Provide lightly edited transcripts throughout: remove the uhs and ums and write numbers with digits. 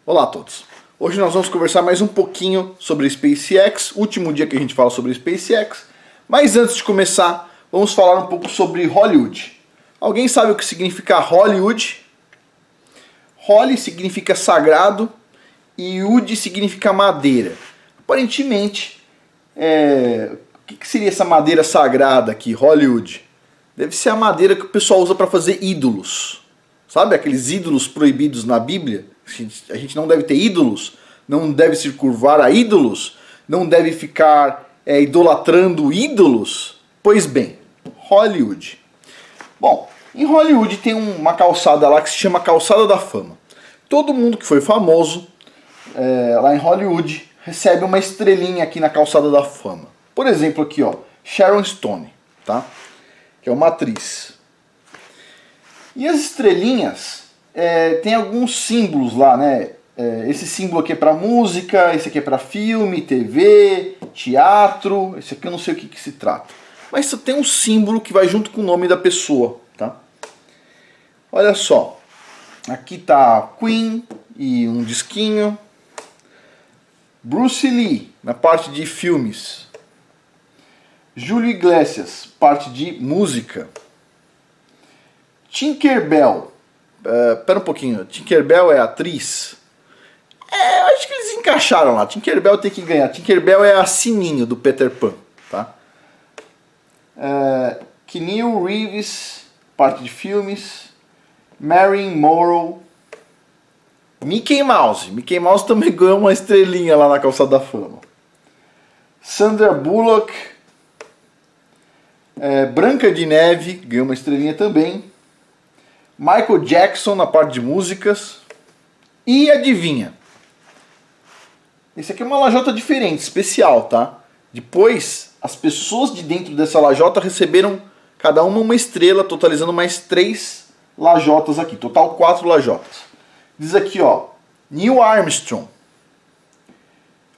Olá a todos. Hoje nós vamos conversar mais um pouquinho sobre SpaceX, último dia que a gente fala sobre SpaceX. Mas antes de começar, vamos falar um pouco sobre Hollywood. Alguém sabe o que significa Hollywood? Holly significa sagrado e wood significa madeira. Aparentemente, o que seria essa madeira sagrada aqui, Hollywood? Deve ser a madeira que o pessoal usa para fazer ídolos. Sabe aqueles ídolos proibidos na Bíblia? A gente não deve ter ídolos, não deve se curvar a ídolos, não deve ficar idolatrando ídolos. Pois bem, Hollywood. Bom, em Hollywood tem uma calçada lá que se chama Calçada da Fama. Todo mundo que foi famoso lá em Hollywood recebe uma estrelinha aqui na Calçada da Fama. Por exemplo aqui, ó, Sharon Stone, tá? Que é uma atriz. E as estrelinhas tem alguns símbolos lá, né? Esse símbolo aqui é para música, esse aqui é para filme, TV, teatro, esse aqui eu não sei o que se trata. Mas só tem um símbolo que vai junto com o nome da pessoa, tá? Olha só, aqui tá Queen e um disquinho. Bruce Lee, na parte de filmes. Julio Iglesias, parte de música. Tinkerbell. Pera um pouquinho, Tinkerbell é atriz? Eu acho que eles encaixaram lá. Tinkerbell tem que ganhar. Tinkerbell é a Sininho do Peter Pan, tá? Keanu Reeves, parte de filmes. Marilyn Monroe. Mickey Mouse. Mickey Mouse também ganhou uma estrelinha lá na Calçada da Fama. Sandra Bullock. Branca de Neve ganhou uma estrelinha também. Michael Jackson na parte de músicas. E adivinha? Esse aqui é uma lajota diferente, especial, tá? Depois, as pessoas de dentro dessa lajota receberam cada uma estrela, totalizando mais 3 lajotas aqui. Total 4 lajotas. Diz aqui, ó. Neil Armstrong.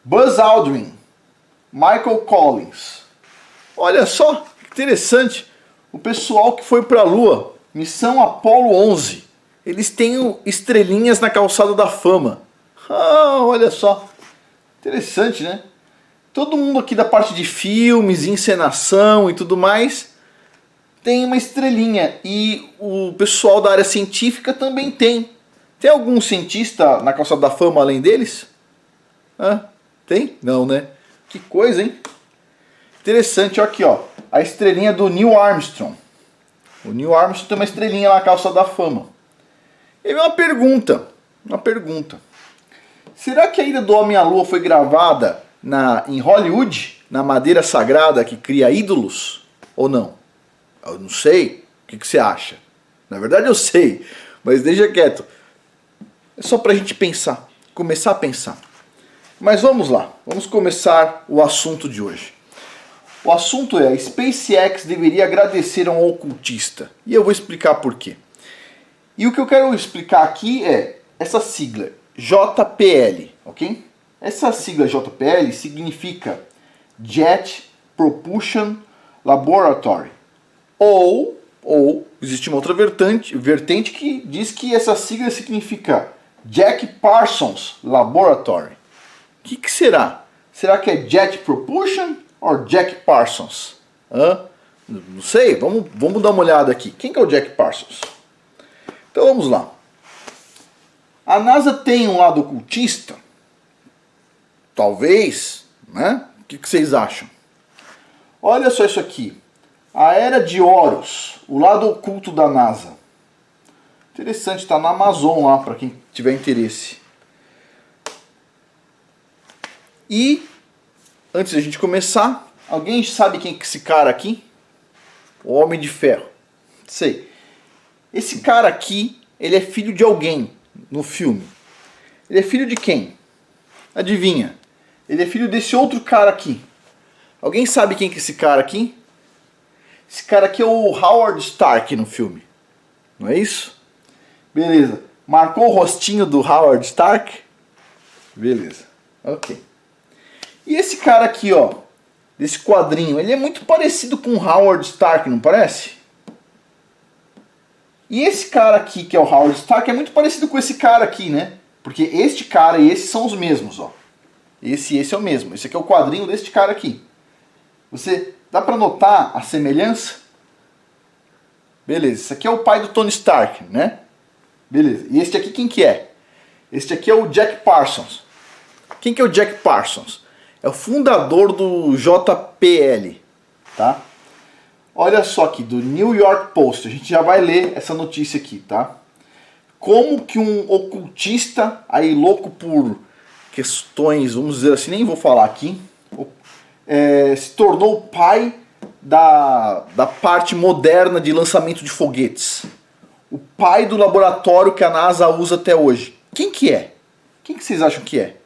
Buzz Aldrin. Michael Collins. Olha só, que interessante. O pessoal que foi para a Lua. Missão Apollo 11. Eles têm estrelinhas na Calçada da Fama. Olha só. Interessante, né? Todo mundo aqui da parte de filmes, encenação e tudo mais tem uma estrelinha. E o pessoal da área científica também tem. Tem algum cientista na Calçada da Fama além deles? Tem? Não, né? Que coisa, hein? Interessante, ó, aqui, ó. A estrelinha do Neil Armstrong. O Neil Armstrong tem uma estrelinha na Calçada da Fama. E uma pergunta. Será que a Ida do Homem à Lua foi gravada em Hollywood? Na madeira sagrada que cria ídolos? Ou não? Eu não sei. O que você acha? Na verdade eu sei. Mas deixa quieto. É só pra gente pensar. Começar a pensar. Mas vamos lá. Vamos começar o assunto de hoje. O assunto é: a SpaceX deveria agradecer a um ocultista. E eu vou explicar por quê. E o que eu quero explicar aqui é essa sigla, JPL, ok? Essa sigla JPL significa Jet Propulsion Laboratory. Ou existe uma outra vertente que diz que essa sigla significa Jack Parsons Laboratory. O que será? Será que é Jet Propulsion ou Jack Parsons? Não sei, vamos dar uma olhada aqui. Quem que é o Jack Parsons? Então vamos lá. A NASA tem um lado ocultista? Talvez, né? O que vocês acham? Olha só isso aqui. A Era de Horus, o lado oculto da NASA. Interessante, está na Amazon lá, para quem tiver interesse. E, antes da gente começar, alguém sabe quem é esse cara aqui? O Homem de Ferro. Sei. Esse cara aqui, ele é filho de alguém no filme. Ele é filho de quem? Adivinha? Ele é filho desse outro cara aqui. Alguém sabe quem é esse cara aqui? Esse cara aqui é o Howard Stark no filme. Não é isso? Beleza. Marcou o rostinho do Howard Stark? Beleza. Ok. E esse cara aqui, ó, desse quadrinho, ele é muito parecido com o Howard Stark, não parece? E esse cara aqui, que é o Howard Stark, é muito parecido com esse cara aqui, né? Porque este cara e esse são os mesmos, ó. Esse é o mesmo. Esse aqui é o quadrinho deste cara aqui. Você dá pra notar a semelhança? Beleza, esse aqui é o pai do Tony Stark, né? Beleza, e este aqui quem que é? Este aqui é o Jack Parsons. Quem que é o Jack Parsons? É o fundador do JPL, tá? Olha só aqui, do New York Post, a gente já vai ler essa notícia aqui, tá? Como que um ocultista, aí louco por questões, vamos dizer assim, nem vou falar aqui, se tornou o pai da parte moderna de lançamento de foguetes. O pai do laboratório que a NASA usa até hoje. Quem que é? Quem que vocês acham que é?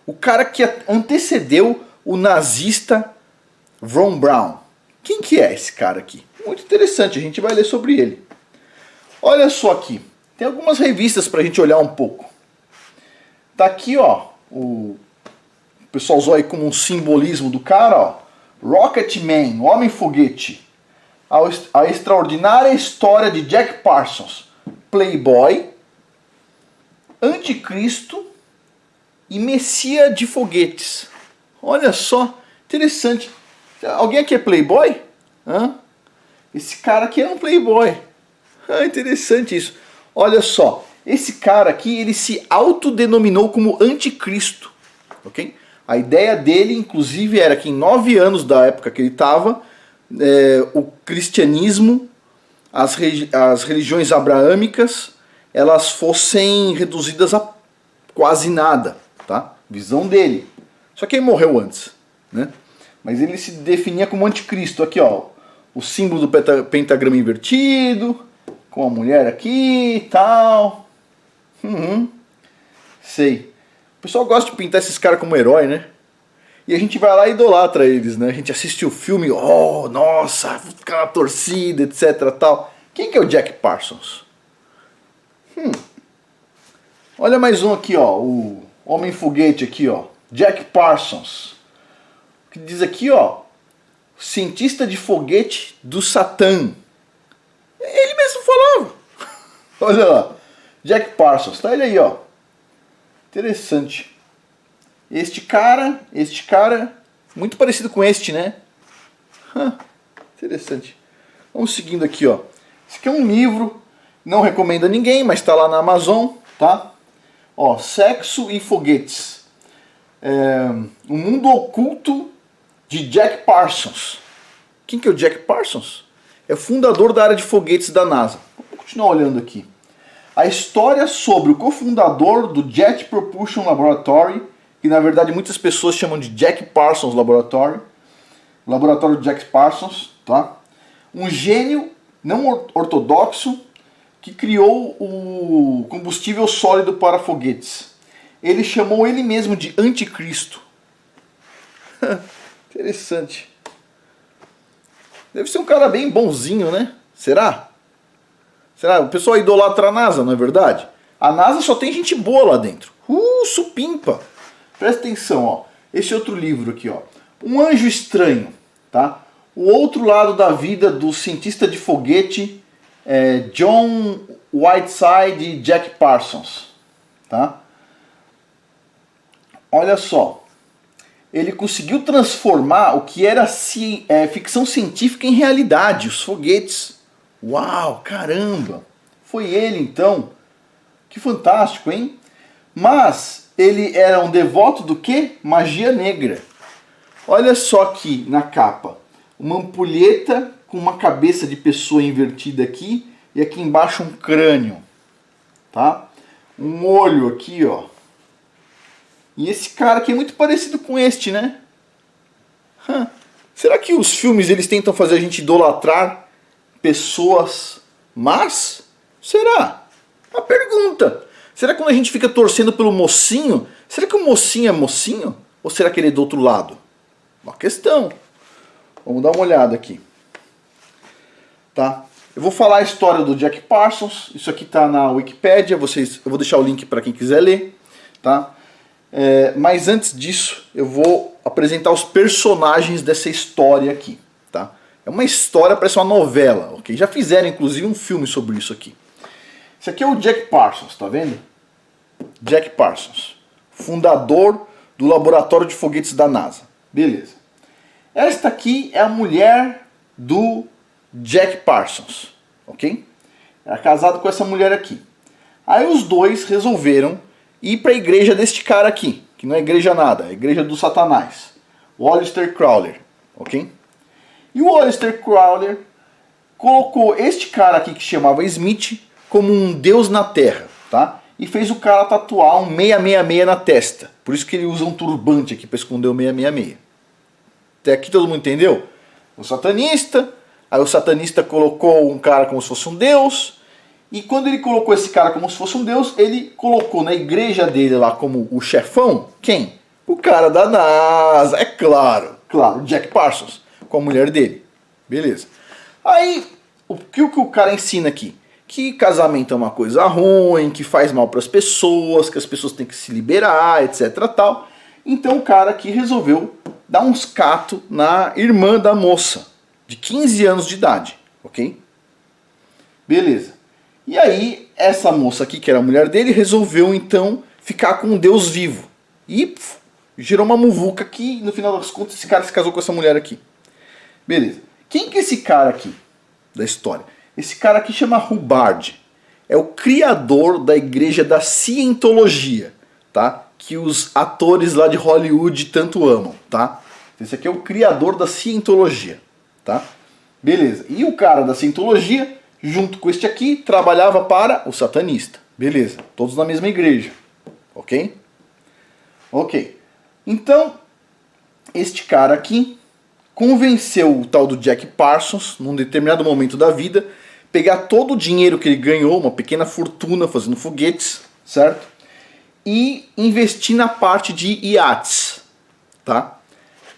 O cara que antecedeu o nazista Von Braun. Quem que é esse cara aqui? Muito interessante, a gente vai ler sobre ele. Olha só aqui, tem algumas revistas pra gente olhar um pouco. Tá aqui, ó, o pessoal usou aí como um simbolismo do cara, ó. Rocketman, o Homem-Foguete. A extraordinária história de Jack Parsons, playboy, anticristo e messias de foguetes. Olha só, interessante. Alguém aqui é playboy? Hã? Esse cara aqui é um playboy. Interessante isso. Olha só, esse cara aqui, ele se autodenominou como anticristo, ok? A ideia dele, inclusive, era que em 9 anos da época que ele estava, o cristianismo, as religiões abraâmicas, elas fossem reduzidas a quase nada, tá? Visão dele. Só que ele morreu antes, né? Mas ele se definia como anticristo. Aqui, ó, o símbolo do pentagrama invertido, com a mulher aqui e tal. Sei. O pessoal gosta de pintar esses caras como herói, né? E a gente vai lá e idolatra eles, né? A gente assiste o filme, oh, nossa, fica na torcida, etc, tal. Quem que é o Jack Parsons? Olha mais um aqui, ó, o Homem-Foguete aqui, ó. Jack Parsons. O que diz aqui, ó, cientista de foguete do Satã. Ele mesmo falava. Olha lá, Jack Parsons, tá ele aí, ó. Interessante. Este cara, muito parecido com este, né? Interessante. Vamos seguindo aqui, ó. Esse aqui é um livro, não recomendo a ninguém, mas está lá na Amazon, tá? Ó, Sexo e Foguetes. O Mundo Oculto de Jack Parsons. Quem que é o Jack Parsons? É fundador da área de foguetes da NASA. Vamos continuar olhando aqui. A história sobre o cofundador do Jet Propulsion Laboratory, que na verdade muitas pessoas chamam de Jack Parsons Laboratory, laboratório de Jack Parsons, tá? Um gênio não ortodoxo que criou o combustível sólido para foguetes. Ele chamou ele mesmo de anticristo. Interessante. Deve ser um cara bem bonzinho, né? Será? Será? O pessoal idolatra a NASA, não é verdade? A NASA só tem gente boa lá dentro. Supimpa. Presta atenção, ó. Esse outro livro aqui, ó. Um Anjo Estranho, tá? O outro lado da vida do cientista de foguete John Whiteside e Jack Parsons, tá? Olha só. Ele conseguiu transformar o que era ficção científica em realidade, os foguetes. Uau, caramba! Foi ele então. Que fantástico, hein? Mas ele era um devoto do quê? Magia negra. Olha só aqui na capa. Uma ampulheta com uma cabeça de pessoa invertida aqui e aqui embaixo um crânio, tá? Um olho aqui, ó. E esse cara aqui é muito parecido com este, né? Será que os filmes eles tentam fazer a gente idolatrar pessoas más? Será? Uma pergunta. Será que quando a gente fica torcendo pelo mocinho, será que o mocinho é mocinho? Ou será que ele é do outro lado? Uma questão. Vamos dar uma olhada aqui. Tá? Eu vou falar a história do Jack Parsons. Isso aqui está na Wikipédia. Eu vou deixar o link para quem quiser ler. Tá? Mas antes disso, eu vou apresentar os personagens dessa história aqui. Tá? É uma história, parece uma novela. Okay? Já fizeram inclusive um filme sobre isso aqui. Esse aqui é o Jack Parsons, tá vendo? Jack Parsons, fundador do laboratório de foguetes da NASA. Beleza. Esta aqui é a mulher do Jack Parsons, ok? Era casado com essa mulher aqui. Aí os dois resolveram ir para a igreja deste cara aqui, que não é igreja nada, é a igreja do Satanás, o Aleister Crowley, ok? E o Aleister Crowley colocou este cara aqui que chamava Smith como um deus na Terra, tá? E fez o cara tatuar um 666 na testa. Por isso que ele usa um turbante aqui para esconder o 666. Até aqui todo mundo entendeu? O satanista, aí o satanista colocou um cara como se fosse um deus. E quando ele colocou esse cara como se fosse um deus, ele colocou na igreja dele lá como o chefão, quem? O cara da NASA, é claro, Jack Parsons, com a mulher dele. Beleza. Aí, o que o cara ensina aqui? Que casamento é uma coisa ruim, que faz mal para as pessoas, que as pessoas têm que se liberar, etc. tal. Então o cara aqui resolveu dar uns catos na irmã da moça, de 15 anos de idade, ok? Beleza. E aí, essa moça aqui, que era a mulher dele, resolveu então ficar com um deus vivo. E gerou uma muvuca que, no final das contas, esse cara se casou com essa mulher aqui. Beleza. Quem que é esse cara aqui da história? Esse cara aqui chama Hubbard. É o criador da igreja da Cientologia, tá? Que os atores lá de Hollywood tanto amam, tá? Esse aqui é o criador da Cientologia, tá? Beleza. E o cara da Cientologia, junto com este aqui, trabalhava para o satanista. Beleza. Todos na mesma igreja. Ok? Ok. Então, este cara aqui convenceu o tal do Jack Parsons, num determinado momento da vida, pegar todo o dinheiro que ele ganhou, uma pequena fortuna fazendo foguetes, certo? E investir na parte de iates, tá?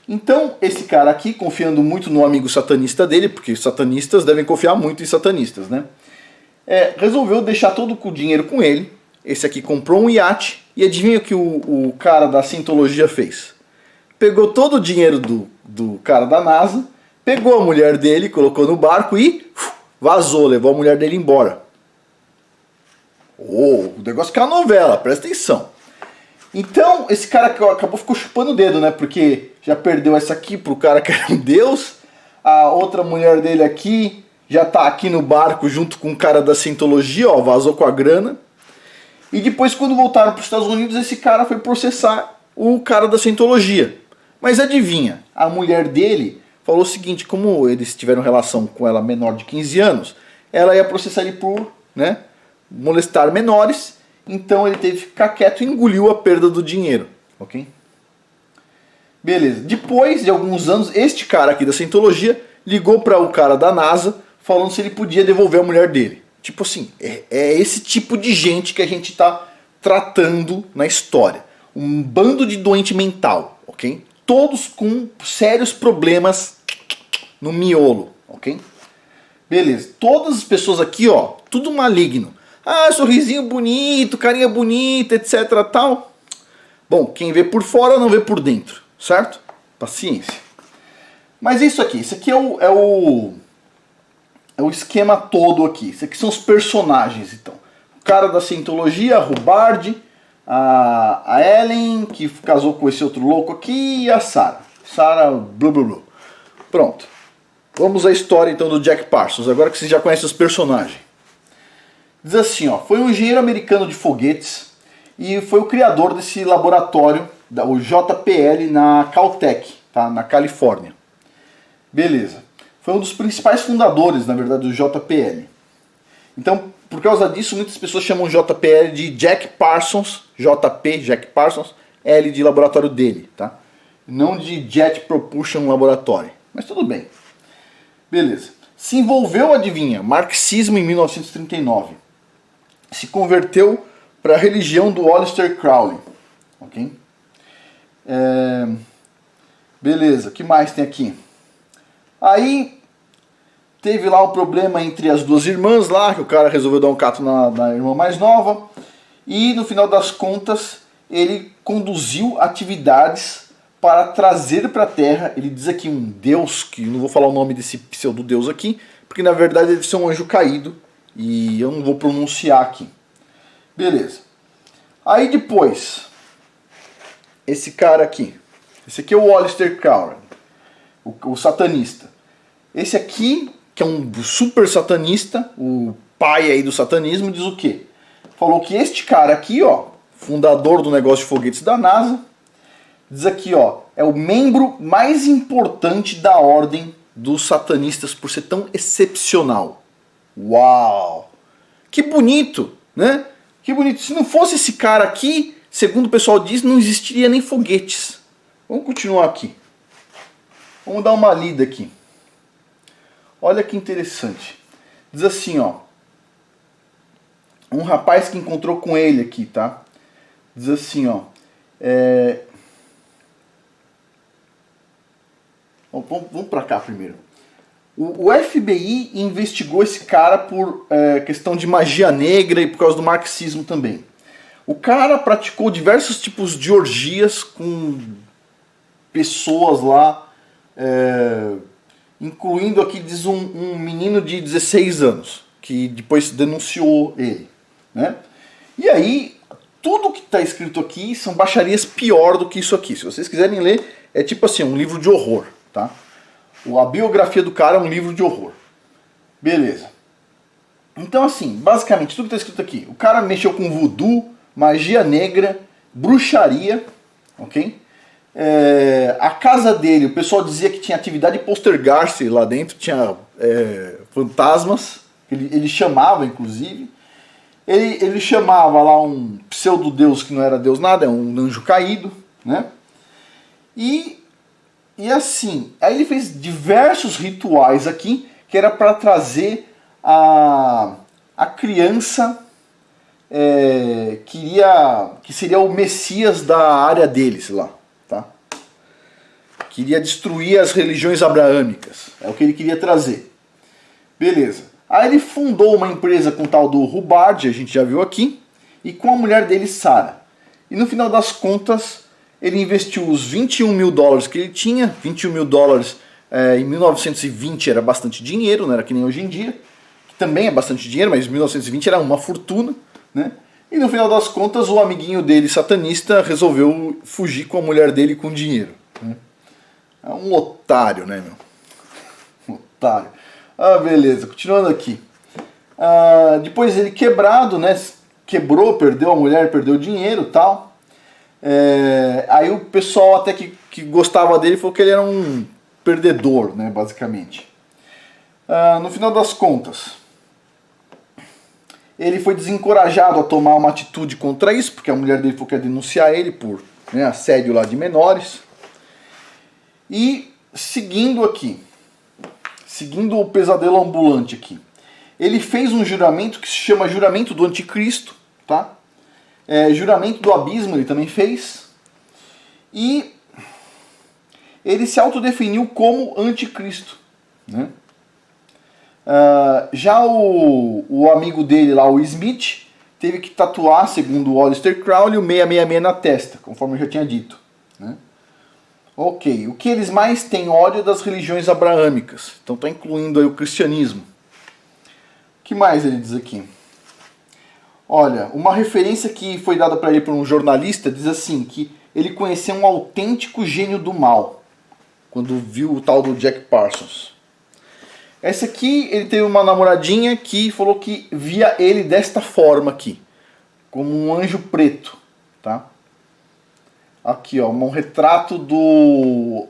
Então, esse cara aqui, confiando muito no amigo satanista dele, porque satanistas devem confiar muito em satanistas, né? Resolveu deixar todo o dinheiro com ele. Esse aqui comprou um iate, e adivinha o que o cara da Cientologia fez? Pegou todo o dinheiro do cara da NASA, pegou a mulher dele, colocou no barco e vazou, levou a mulher dele embora. O negócio que é uma novela, presta atenção. Então, esse cara ficou chupando o dedo, né? Porque já perdeu essa aqui pro cara que era um deus. A outra mulher dele aqui já tá aqui no barco junto com o cara da Cientologia, ó, vazou com a grana. E depois, quando voltaram para os Estados Unidos, esse cara foi processar o cara da Cientologia. Mas adivinha, a mulher dele falou o seguinte, como eles tiveram relação com ela menor de 15 anos, ela ia processar ele por, né, molestar menores, então ele teve que ficar quieto e engoliu a perda do dinheiro, ok? Beleza, depois de alguns anos, este cara aqui da Cientologia ligou para o cara da NASA, falando se ele podia devolver a mulher dele. Tipo assim, é esse tipo de gente que a gente está tratando na história. Um bando de doente mental, ok? Todos com sérios problemas no miolo, ok? Beleza, todas as pessoas aqui, ó, tudo maligno. Ah, sorrisinho bonito, carinha bonita, etc, tal. Bom, quem vê por fora não vê por dentro, certo? Paciência. Mas é isso aqui, esse aqui é o esquema todo aqui. Isso aqui são os personagens, então. O cara da Cientologia, a Hubbard, a Ellen, que casou com esse outro louco aqui, e a Sarah. Sarah, blá blá blá. Pronto. Vamos à história então do Jack Parsons, agora que vocês já conhecem os personagens. Diz assim, ó, foi um engenheiro americano de foguetes e foi o criador desse laboratório, o JPL, na Caltech, tá? Na Califórnia. Beleza. Foi um dos principais fundadores, na verdade, do JPL. Então, por causa disso, muitas pessoas chamam JPL de Jack Parsons, JP, Jack Parsons, L de laboratório dele, tá? Não de Jet Propulsion Laboratory. Mas tudo bem. Beleza. Se envolveu, adivinha, marxismo em 1939. Se converteu para a religião do Aleister Crowley. Ok? Beleza, o que mais tem aqui? Aí teve lá um problema entre as duas irmãs lá, que o cara resolveu dar um cato na irmã mais nova. E no final das contas, ele conduziu atividades para trazer para a Terra, ele diz aqui um deus, que não vou falar o nome desse pseudo-deus aqui, porque na verdade ele deve ser um anjo caído, e eu não vou pronunciar aqui. Beleza. Aí depois, esse cara aqui. Esse aqui é o Aleister Crowley, o satanista. Esse aqui, que é um super satanista, o pai aí do satanismo, diz o quê? Falou que este cara aqui, ó, fundador do negócio de foguetes da NASA, diz aqui, ó, é o membro mais importante da ordem dos satanistas por ser tão excepcional. Uau! Que bonito, né? Que bonito. Se não fosse esse cara aqui, segundo o pessoal diz, não existiria nem foguetes. Vamos continuar aqui. Vamos dar uma lida aqui. Olha que interessante. Diz assim, ó. Um rapaz que encontrou com ele aqui, tá? Diz assim, ó. Vamos pra cá primeiro. O FBI investigou esse cara por questão de magia negra e por causa do marxismo também. O cara praticou diversos tipos de orgias com pessoas lá, incluindo aqui, diz um menino de 16 anos, que depois denunciou ele, né? E aí, tudo que está escrito aqui são baixarias pior do que isso aqui. Se vocês quiserem ler, é tipo assim, um livro de horror, tá? A biografia do cara é um livro de horror. Beleza. Então assim, basicamente, tudo que está escrito aqui. O cara mexeu com voodoo, magia negra, bruxaria, ok? A casa dele, o pessoal dizia que tinha atividade poltergeist lá dentro, tinha fantasmas, ele chamava inclusive. Ele chamava lá um pseudo-deus que não era deus nada, é um anjo caído, né? E assim, aí ele fez diversos rituais aqui, que era para trazer a criança que seria o Messias da área dele, sei lá, tá? Queria destruir as religiões abraâmicas, é o que ele queria trazer. Beleza. Aí ele fundou uma empresa com o tal do Hubbard, a gente já viu aqui, e com a mulher dele, Sarah. E no final das contas, ele investiu os 21 mil dólares que ele tinha. 21 mil dólares em 1920 era bastante dinheiro, não era que nem hoje em dia, que também é bastante dinheiro, mas em 1920 era uma fortuna, né? E no final das contas, o amiguinho dele, satanista, resolveu fugir com a mulher dele com dinheiro, né? É um otário, né, meu? Um otário. Beleza, continuando aqui. Depois ele quebrado, né? Quebrou, perdeu a mulher, perdeu o dinheiro e tal. Aí o pessoal até que gostava dele falou que ele era um perdedor, né, basicamente. No final das contas, ele foi desencorajado a tomar uma atitude contra isso, porque a mulher dele falou que ia denunciar ele por, né, assédio lá de menores. E seguindo o pesadelo ambulante aqui, ele fez um juramento que se chama juramento do anticristo, tá? Juramento do abismo ele também fez. E ele se autodefiniu como anticristo, né? Já o amigo dele lá, o Smith, teve que tatuar, segundo o Aleister Crowley, o 666 na testa, conforme eu já tinha dito, né? Ok, o que eles mais têm ódio das religiões abraâmicas. Então está incluindo aí o cristianismo. O que mais ele diz aqui? Olha, uma referência que foi dada para ele por um jornalista diz assim, que ele conheceu um autêntico gênio do mal, quando viu o tal do Jack Parsons. Essa aqui, ele teve uma namoradinha que falou que via ele desta forma aqui, como um anjo preto, tá? Aqui, ó, um retrato do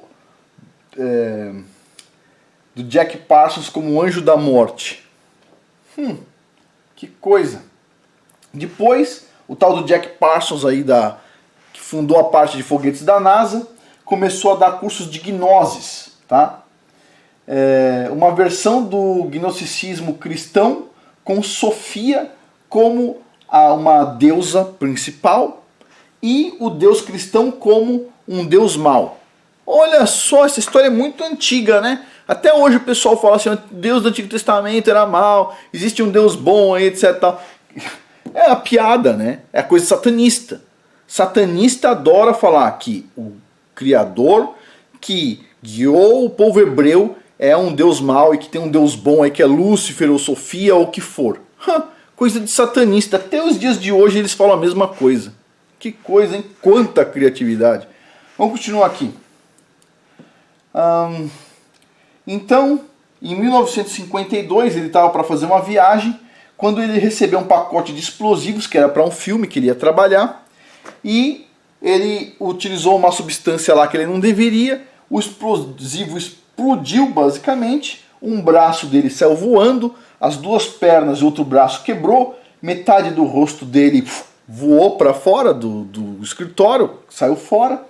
Jack Parsons como um anjo da morte. Que coisa. Depois, o tal do Jack Parsons aí, que fundou a parte de foguetes da NASA, começou a dar cursos de gnoses, tá? Uma versão do gnosticismo cristão com Sofia como uma deusa principal e o deus cristão como um deus mau. Olha só, essa história é muito antiga, né? Até hoje o pessoal fala assim, o Deus do Antigo Testamento era mau, existe um Deus bom aí, etc. É a piada, né? É a coisa satanista. Satanista adora falar que o Criador que guiou o povo hebreu é um Deus mau e que tem um Deus bom aí que é Lúcifer ou Sofia ou o que for. Coisa de satanista. Até os dias de hoje eles falam a mesma coisa. Que coisa, hein? Quanta criatividade. Vamos continuar aqui. Então, em 1952, ele estava para fazer uma viagem, quando ele recebeu um pacote de explosivos, que era para um filme que ele ia trabalhar, e ele utilizou uma substância lá que ele não deveria, o explosivo explodiu basicamente, um braço dele saiu voando, as duas pernas e outro braço quebrou, metade do rosto dele voou para fora do escritório, saiu fora,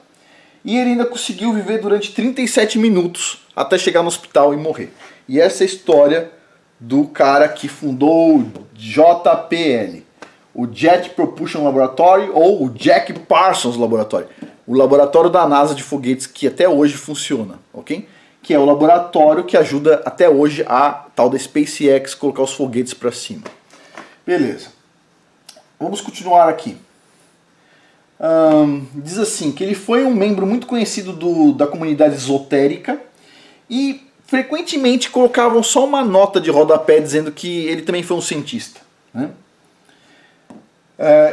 e ele ainda conseguiu viver durante 37 minutos até chegar no hospital e morrer. E essa é a história do cara que fundou o JPL, o Jet Propulsion Laboratory, ou o Jack Parsons Laboratory, o laboratório da NASA de foguetes que até hoje funciona, ok? Que é o laboratório que ajuda até hoje a tal da SpaceX colocar os foguetes para cima. Beleza. Vamos continuar aqui. Diz assim, que ele foi um membro muito conhecido da comunidade esotérica e frequentemente colocavam só uma nota de rodapé dizendo que ele também foi um cientista, né?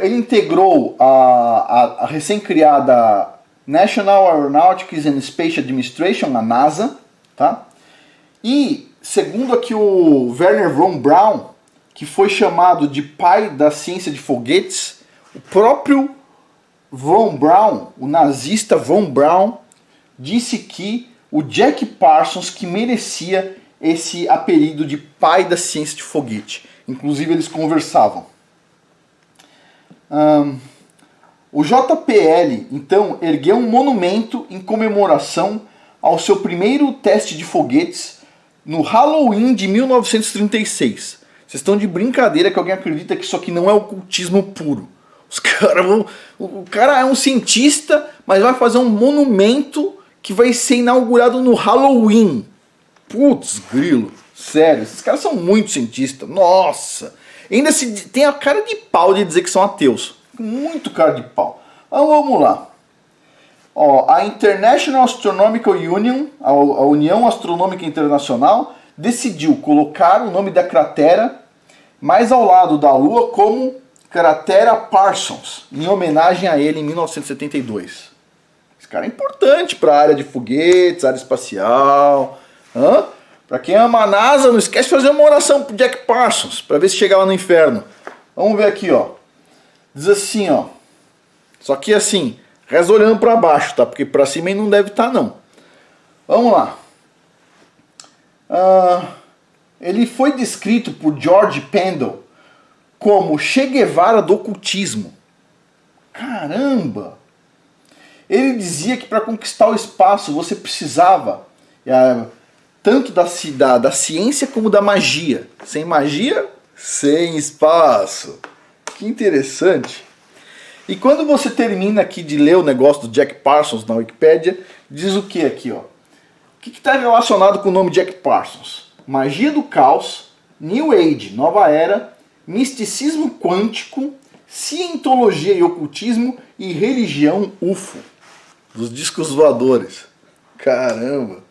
Ele integrou a recém-criada National Aeronautics and Space Administration, a NASA, tá? E, segundo aqui o Wernher von Braun, que foi chamado de pai da ciência de foguetes, o próprio von Braun, o nazista von Braun, disse que o Jack Parsons que merecia esse apelido de pai da ciência de foguete. Inclusive eles conversavam. O JPL, então, ergueu um monumento em comemoração ao seu primeiro teste de foguetes no Halloween de 1936. Vocês estão de brincadeira que alguém acredita que isso aqui não é ocultismo puro. O cara é um cientista, mas vai fazer um monumento que vai ser inaugurado no Halloween. Putz, grilo. Sério, esses caras são muito cientistas. Nossa! Ainda tem a cara de pau de dizer que são ateus. Muito cara de pau. Então vamos lá. A International Astronomical Union, a União Astronômica Internacional, decidiu colocar o nome da cratera mais ao lado da Lua como Cratera Parsons, em homenagem a ele em 1972. Esse cara é importante para a área de foguetes, área espacial. Para quem ama a NASA, não esquece de fazer uma oração pro Jack Parsons, para ver se chega lá no inferno. Vamos ver aqui, ó. Diz assim, ó. Só que assim, reza olhando para baixo, tá? Porque para cima ele não deve estar, não. Vamos lá. Ele foi descrito por George Pendle como Che Guevara do ocultismo. Caramba! Ele dizia que para conquistar o espaço você precisava tanto da ciência como da magia. Sem magia, sem espaço. Que interessante. E quando você termina aqui de ler o negócio do Jack Parsons na Wikipédia, diz o que aqui, ó? O que está relacionado com o nome Jack Parsons? Magia do caos, New Age, nova era, misticismo quântico, cientologia e ocultismo e religião UFO. Dos discos voadores. Caramba.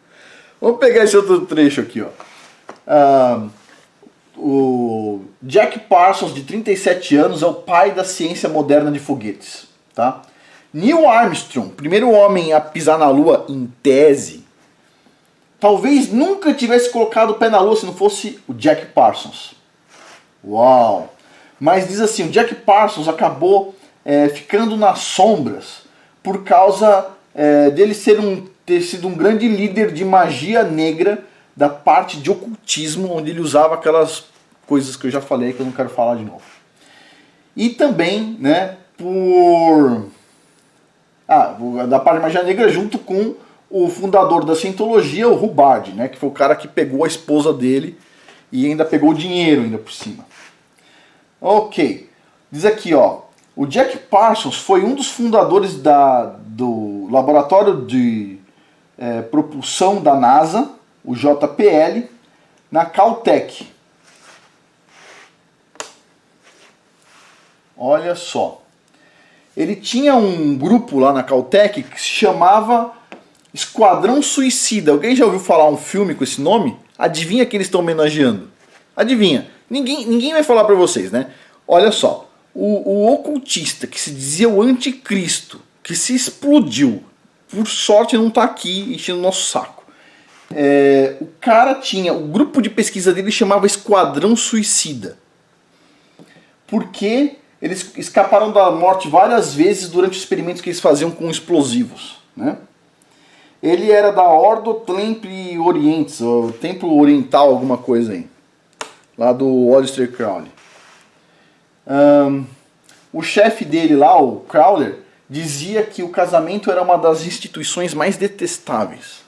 Vamos pegar esse outro trecho aqui, ó. O Jack Parsons, de 37 anos, é o pai da ciência moderna de foguetes, tá? Neil Armstrong, primeiro homem a pisar na Lua em tese, talvez nunca tivesse colocado o pé na Lua se não fosse o Jack Parsons. Uau! Mas diz assim, o Jack Parsons acabou ficando nas sombras por causa dele ter sido um grande líder de magia negra da parte de ocultismo, onde ele usava aquelas coisas que eu já falei, que eu não quero falar de novo. E também, né, da parte de magia negra junto com o fundador da cientologia, o Hubbard, né, que foi o cara que pegou a esposa dele e ainda pegou o dinheiro ainda por cima. Ok, diz aqui, ó, o Jack Parsons foi um dos fundadores do laboratório de propulsão da NASA, o JPL, na Caltech. Olha só. Ele tinha um grupo lá na Caltech que se chamava Esquadrão Suicida. Alguém já ouviu falar um filme com esse nome? Adivinha quem eles estão homenageando? Adivinha. Ninguém vai falar pra vocês, né? Olha só. o ocultista que se dizia o anticristo, que se explodiu, por sorte não está aqui enchendo o nosso saco. O cara tinha, o grupo de pesquisa dele chamava Esquadrão Suicida. Porque eles escaparam da morte várias vezes durante os experimentos que eles faziam com explosivos, né? Ele era da Ordo Templi Orientis, o Templo Oriental, alguma coisa aí. Lá do Aleister Crowley. O chefe dele lá, o Crowler, dizia que o casamento era uma das instituições mais detestáveis.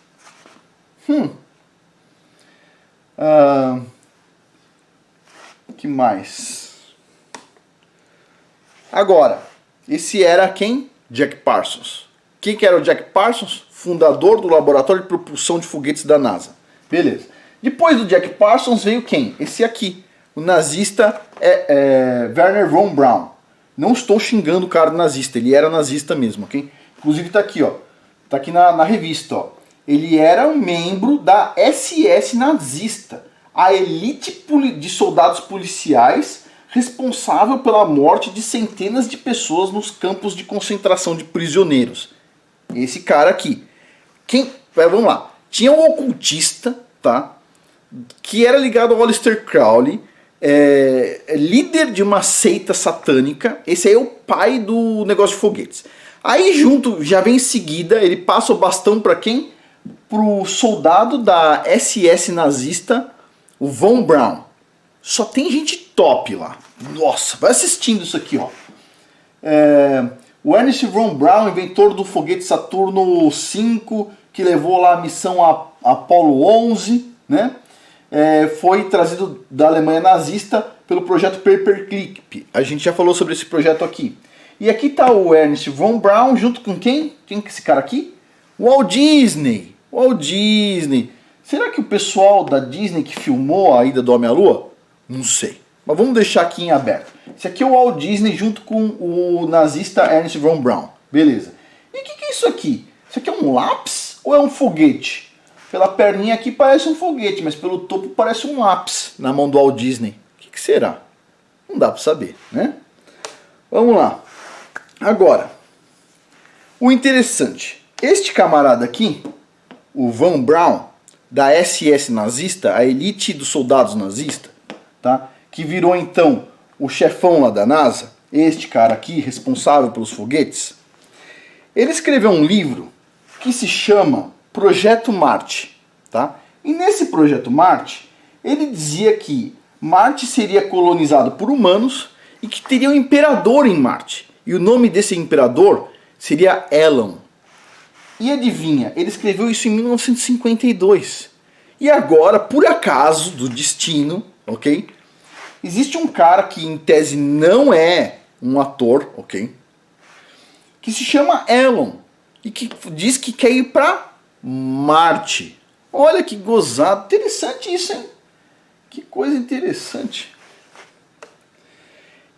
Que mais? Agora, esse era quem? Jack Parsons. Quem que era o Jack Parsons? Fundador do Laboratório de Propulsão de Foguetes da NASA. Beleza. Depois do Jack Parsons veio quem? Esse aqui. O nazista Wernher von Braun. Não estou xingando o cara nazista, ele era nazista mesmo, ok? Inclusive tá aqui, ó. Tá aqui na revista, ó. Ele era um membro da SS nazista, a elite de soldados policiais responsável pela morte de centenas de pessoas nos campos de concentração de prisioneiros. Esse cara aqui. Vamos lá. Tinha um ocultista, tá? Que era ligado ao Aleister Crowley, líder de uma seita satânica. Esse aí é o pai do negócio de foguetes. Aí junto, já vem em seguida, ele passa o bastão para quem? Pro soldado da SS nazista, o Von Braun. Só tem gente top lá. Nossa, vai assistindo isso aqui, ó. O Ernest von Braun, inventor do foguete Saturno V, que levou lá a missão Apollo 11, né? Foi trazido da Alemanha nazista pelo projeto Paperclip. A gente já falou sobre esse projeto aqui. E aqui está o Ernest von Braun junto com quem? Quem que é esse cara aqui? Walt Disney. Walt Disney. Será que o pessoal da Disney que filmou a ida do Homem à Lua? Não sei. Mas vamos deixar aqui em aberto. Esse aqui é o Walt Disney junto com o nazista Ernest von Braun. Beleza. E o que é isso aqui? Isso aqui é um lápis ou é um foguete? Pela perninha aqui parece um foguete, mas pelo topo parece um lápis na mão do Walt Disney. O que será? Não dá para saber, né? Vamos lá. Agora, o interessante. Este camarada aqui, o Von Braun, da SS nazista, a elite dos soldados nazistas, tá? Que virou então o chefão lá da NASA, este cara aqui, responsável pelos foguetes, ele escreveu um livro que se chama Projeto Marte, tá? E nesse Projeto Marte, ele dizia que Marte seria colonizado por humanos e que teria um imperador em Marte. E o nome desse imperador seria Elon. E adivinha, ele escreveu isso em 1952. E agora, por acaso do destino, ok? Existe um cara que em tese não é um ator, ok? Que se chama Elon e que diz que quer ir para Marte. Olha que gozado, interessante isso, hein? Que coisa interessante.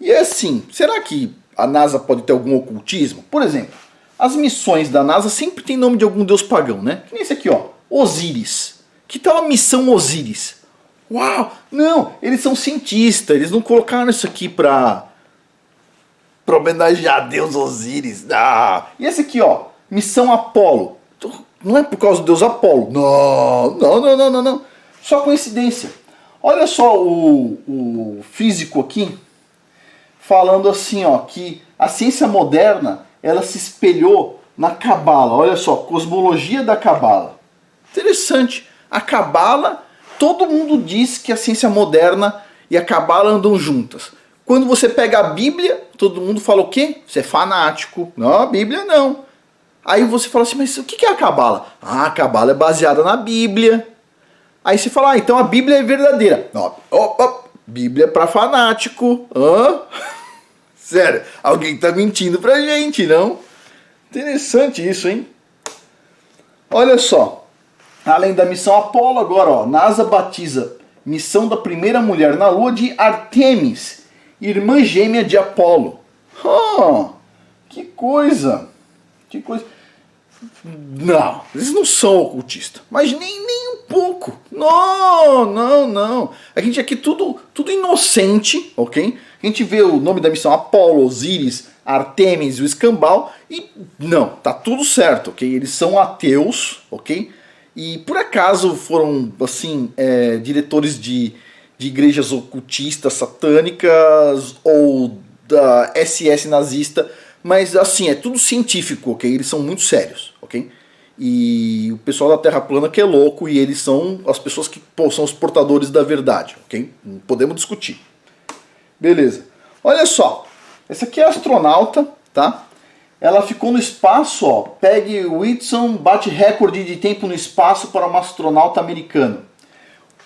E é assim, será que a NASA pode ter algum ocultismo? Por exemplo, as missões da NASA sempre tem nome de algum deus pagão, né? Que nem esse aqui, ó, Osíris. Que tal a missão Osíris? Uau! Não, eles são cientistas, eles não colocaram isso aqui pra homenagear Deus Osíris. Ah. E esse aqui, ó, missão Apolo. Não é por causa do deus Apolo. Não. Só coincidência. Olha só o físico aqui falando assim, ó, que a ciência moderna ela se espelhou na Cabala. Olha só, cosmologia da Cabala. Interessante. A Cabala, todo mundo diz que a ciência moderna e a Cabala andam juntas. Quando você pega a Bíblia, todo mundo fala o quê? Você é fanático. Não, a Bíblia não. Aí você fala assim, mas o que é a Cabala? Ah, a Cabala é baseada na Bíblia. Aí você fala, então a Bíblia é verdadeira. Não, Bíblia é para fanático. Sério, alguém tá mentindo pra gente, não? Interessante isso, hein? Olha só. Além da missão Apolo, agora, ó, NASA batiza missão da primeira mulher na Lua de Artemis, irmã gêmea de Apolo. Que coisa! Que coisa! Não, eles não são ocultistas, mas nem um pouco. Não. A gente aqui tudo inocente, ok? A gente vê o nome da missão Apollo, Osiris, Artemis e o Escambau e não, tá tudo certo, ok? Eles são ateus, ok? E por acaso foram, assim, diretores de igrejas ocultistas, satânicas ou da SS nazista, mas assim, é tudo científico, ok? Eles são muito sérios, ok? E o pessoal da Terra plana que é louco e eles são as pessoas que são os portadores da verdade, ok? Não podemos discutir. Beleza. Olha só, essa aqui é a astronauta, tá? Ela ficou no espaço, ó. Peg Whitson bate recorde de tempo no espaço para uma astronauta americana.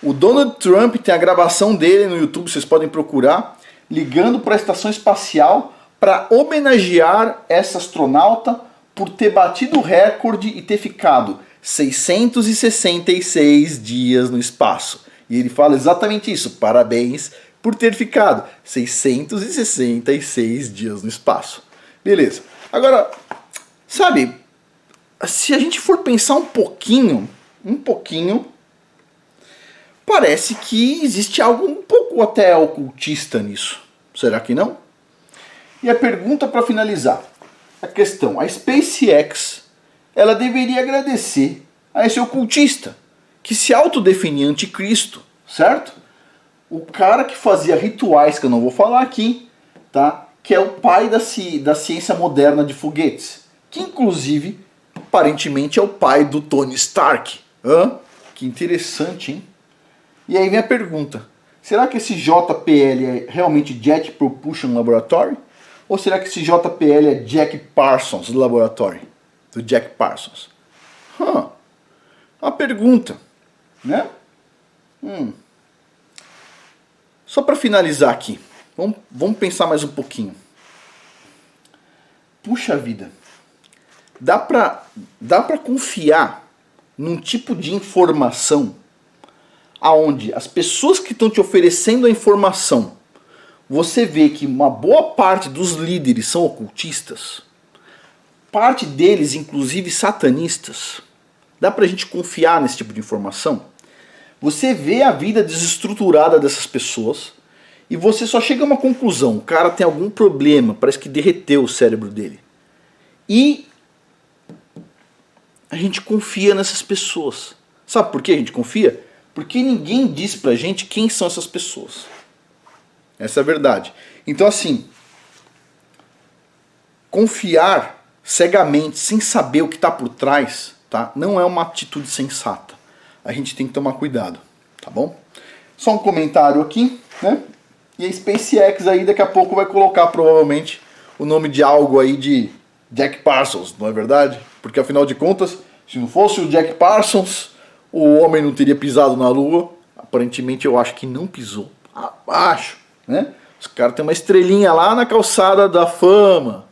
O Donald Trump tem a gravação dele no YouTube, vocês podem procurar, ligando para a estação espacial para homenagear essa astronauta por ter batido o recorde e ter ficado 666 dias no espaço. E ele fala exatamente isso, parabéns por ter ficado 666 dias no espaço. Beleza. Agora, sabe, se a gente for pensar um pouquinho, parece que existe algo um pouco até ocultista nisso. Será que não? E a pergunta para finalizar. A questão, a SpaceX, ela deveria agradecer a esse ocultista, que se autodefinia anticristo, certo? O cara que fazia rituais, que eu não vou falar aqui, tá? Que é o pai da ciência moderna de foguetes, que inclusive, aparentemente, é o pai do Tony Stark. Que interessante, hein? E aí vem a pergunta, será que esse JPL é realmente Jet Propulsion Laboratory? Ou será que esse JPL é Jack Parsons Laboratory? Do Jack Parsons. Uma pergunta, né? Só para finalizar aqui, vamos pensar mais um pouquinho. Puxa vida, dá pra confiar num tipo de informação aonde as pessoas que estão te oferecendo a informação, você vê que uma boa parte dos líderes são ocultistas, parte deles inclusive satanistas. Dá pra gente confiar nesse tipo de informação? Você vê a vida desestruturada dessas pessoas e você só chega a uma conclusão, o cara tem algum problema, parece que derreteu o cérebro dele. E a gente confia nessas pessoas. Sabe por que a gente confia? Porque ninguém diz pra gente quem são essas pessoas. Essa é a verdade. Então assim, confiar cegamente, sem saber o que está por trás, tá? Não é uma atitude sensata. A gente tem que tomar cuidado, tá bom? Só um comentário aqui, né? E a SpaceX aí daqui a pouco vai colocar provavelmente o nome de algo aí de Jack Parsons, não é verdade? Porque afinal de contas, se não fosse o Jack Parsons, o homem não teria pisado na Lua. Aparentemente eu acho que não pisou. Acho, né? Os caras têm uma estrelinha lá na calçada da fama,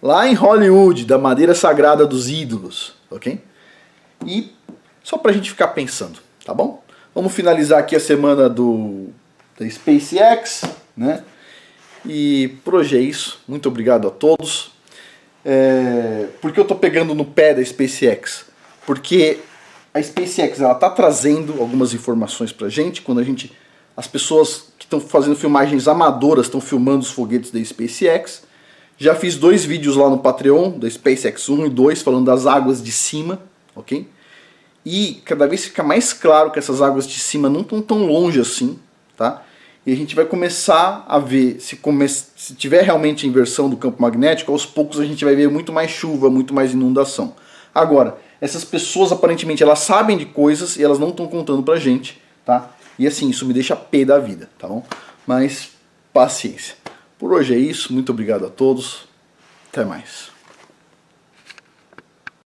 lá em Hollywood, da madeira sagrada dos ídolos, ok? E só pra gente ficar pensando, tá bom? Vamos finalizar aqui a semana da SpaceX, né? E por hoje é isso. Muito obrigado a todos. Por que eu tô pegando no pé da SpaceX? Porque a SpaceX ela tá trazendo algumas informações pra gente. Quando as pessoas que estão fazendo filmagens amadoras estão filmando os foguetes da SpaceX. Já fiz 2 vídeos lá no Patreon, da SpaceX 1 e 2, falando das águas de cima, ok? E cada vez fica mais claro que essas águas de cima não estão tão longe assim, tá? E a gente vai começar a ver, se tiver realmente a inversão do campo magnético, aos poucos a gente vai ver muito mais chuva, muito mais inundação. Agora, essas pessoas aparentemente elas sabem de coisas e elas não estão contando pra gente, tá? E assim, isso me deixa pé da vida, tá bom? Mas paciência. Por hoje é isso, muito obrigado a todos, até mais.